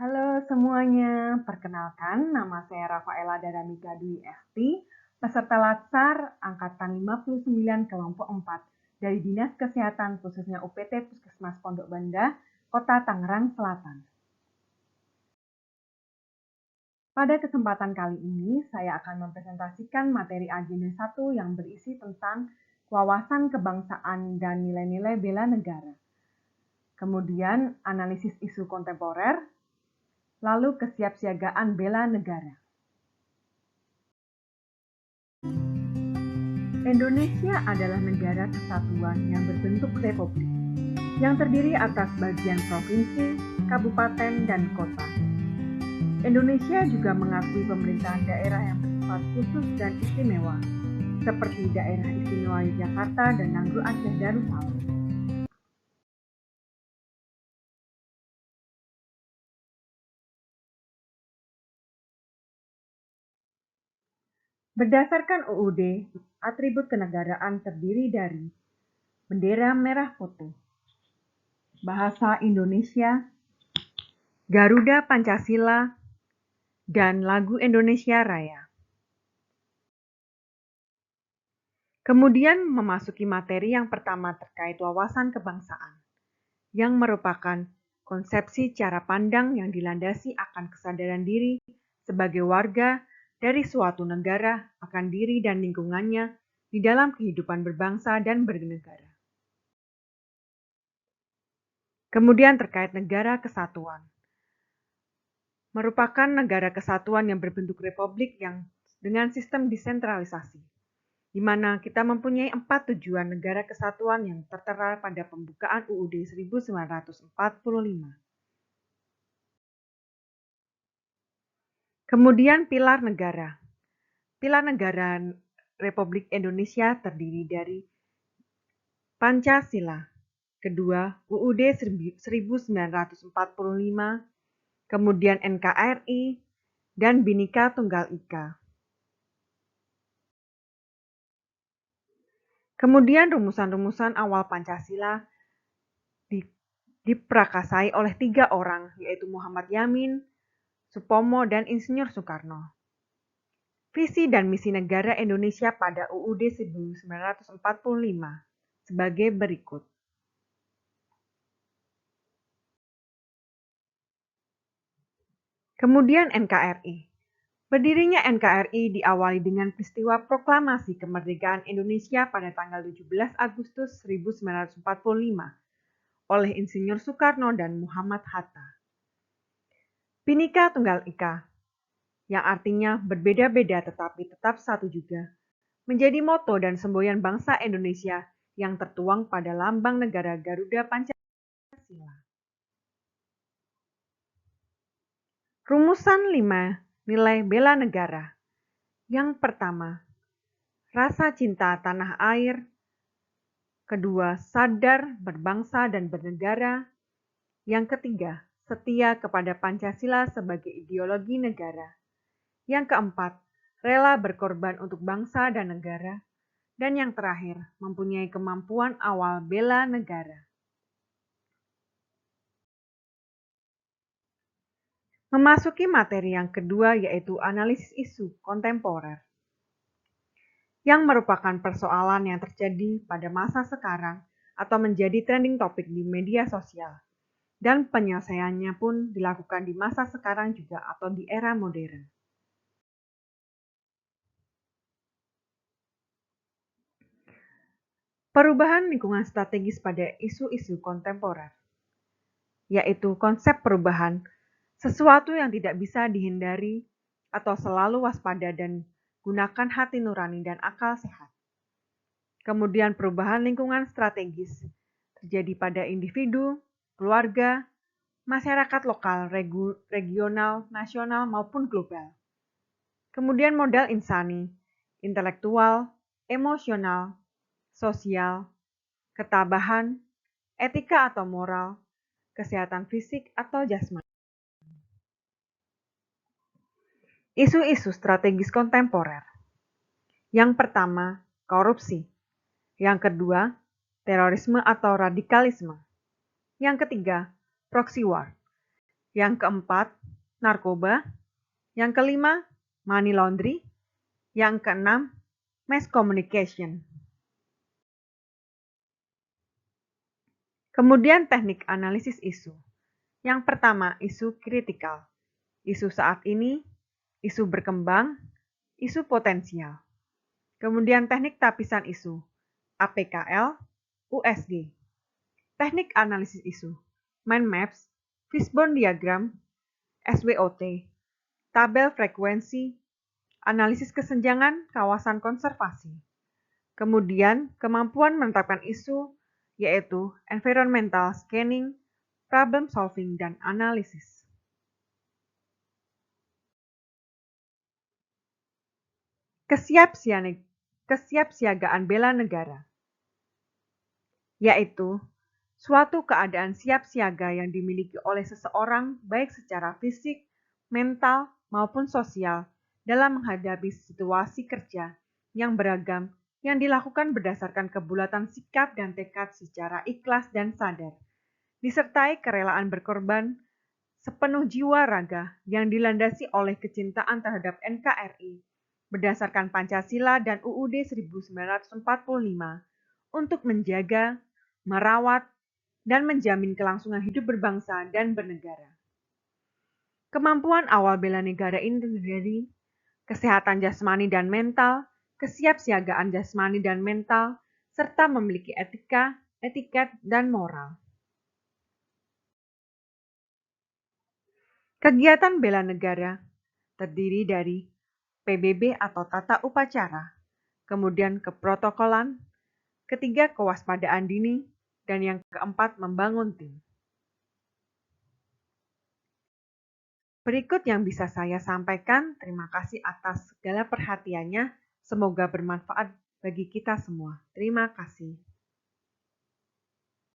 Halo semuanya, perkenalkan nama saya Rafaela Daramika Dwi Esti, peserta Latsar Angkatan 59 Kelompok 4 dari Dinas Kesehatan khususnya UPT Puskesmas Pondok Benda, Kota Tangerang Selatan. Pada kesempatan kali ini, saya akan mempresentasikan materi agenda 1 yang berisi tentang wawasan kebangsaan dan nilai-nilai bela negara. Kemudian, analisis isu kontemporer, lalu kesiapsiagaan bela negara. Indonesia adalah negara kesatuan yang berbentuk republik, yang terdiri atas bagian provinsi, kabupaten, dan kota. Indonesia juga mengakui pemerintahan daerah yang bersifat khusus dan istimewa, seperti daerah istimewa Yogyakarta dan Nanggroe Aceh Darussalam. Berdasarkan UUD, atribut kenegaraan terdiri dari bendera merah putih, bahasa Indonesia, Garuda Pancasila, dan lagu Indonesia Raya. Kemudian memasuki materi yang pertama terkait wawasan kebangsaan, yang merupakan konsepsi cara pandang yang dilandasi akan kesadaran diri sebagai warga dari suatu negara akan diri dan lingkungannya di dalam kehidupan berbangsa dan bernegara. Kemudian terkait negara kesatuan, merupakan negara kesatuan yang berbentuk republik yang dengan sistem desentralisasi, di mana kita mempunyai 4 tujuan negara kesatuan yang tertera pada pembukaan UUD 1945. Kemudian pilar negara. Pilar negara Republik Indonesia terdiri dari Pancasila, kedua UUD 1945, kemudian NKRI, dan Bhinneka Tunggal Ika. Kemudian rumusan-rumusan awal Pancasila diprakasai oleh 3 orang, yaitu Muhammad Yamin, Supomo, dan Insinyur Soekarno. Visi dan misi negara Indonesia pada UUD 1945 sebagai berikut. Kemudian NKRI. Berdirinya NKRI diawali dengan peristiwa proklamasi kemerdekaan Indonesia pada tanggal 17 Agustus 1945 oleh Insinyur Soekarno dan Muhammad Hatta. Bhinneka Tunggal Ika, yang artinya berbeda-beda tetapi tetap satu juga, menjadi moto dan semboyan bangsa Indonesia yang tertuang pada lambang negara Garuda Pancasila. Rumusan 5 nilai bela negara. Yang pertama, rasa cinta tanah air. Kedua, sadar berbangsa dan bernegara. Yang ketiga, setia kepada Pancasila sebagai ideologi negara. Yang keempat, rela berkorban untuk bangsa dan negara. Dan yang terakhir, mempunyai kemampuan awal bela negara. Memasuki materi yang kedua yaitu analisis isu kontemporer, yang merupakan persoalan yang terjadi pada masa sekarang atau menjadi trending topik di media sosial, dan penyelesaiannya pun dilakukan di masa sekarang juga atau di era modern. Perubahan lingkungan strategis pada isu-isu kontemporer, yaitu konsep perubahan, sesuatu yang tidak bisa dihindari atau selalu waspada dan gunakan hati nurani dan akal sehat. Kemudian perubahan lingkungan strategis terjadi pada individu, keluarga, masyarakat lokal, regional, nasional, maupun global. Kemudian modal insani, intelektual, emosional, sosial, ketabahan, etika atau moral, kesehatan fisik atau jasmani. Isu-isu strategis kontemporer. Yang pertama, korupsi. Yang kedua, terorisme atau radikalisme. Yang ketiga, proxy war. Yang keempat, narkoba. Yang kelima, money laundry. Yang keenam, mass communication. Kemudian teknik analisis isu. Yang pertama, isu kritikal. Isu saat ini, isu berkembang, isu potensial. Kemudian teknik tapisan isu, APKL, USG. Teknik analisis isu, mind maps, fishbone diagram, SWOT, tabel frekuensi, analisis kesenjangan kawasan konservasi. Kemudian kemampuan menetapkan isu, yaitu environmental scanning, problem solving, dan analisis. Kesiapsiagaan bela negara, yaitu suatu keadaan siap siaga yang dimiliki oleh seseorang baik secara fisik, mental, maupun sosial dalam menghadapi situasi kerja yang beragam yang dilakukan berdasarkan kebulatan sikap dan tekad secara ikhlas dan sadar, disertai kerelaan berkorban sepenuh jiwa raga yang dilandasi oleh kecintaan terhadap NKRI berdasarkan Pancasila dan UUD 1945 untuk menjaga, merawat, dan menjamin kelangsungan hidup berbangsa dan bernegara. Kemampuan awal bela negara ini terdiri kesehatan jasmani dan mental, kesiapsiagaan jasmani dan mental, serta memiliki etika, etiket, dan moral. Kegiatan bela negara terdiri dari PBB atau tata upacara, kemudian keprotokolan, ketiga kewaspadaan dini, dan yang keempat membangun tim. Berikut yang bisa saya sampaikan. Terima kasih atas segala perhatiannya. Semoga bermanfaat bagi kita semua. Terima kasih.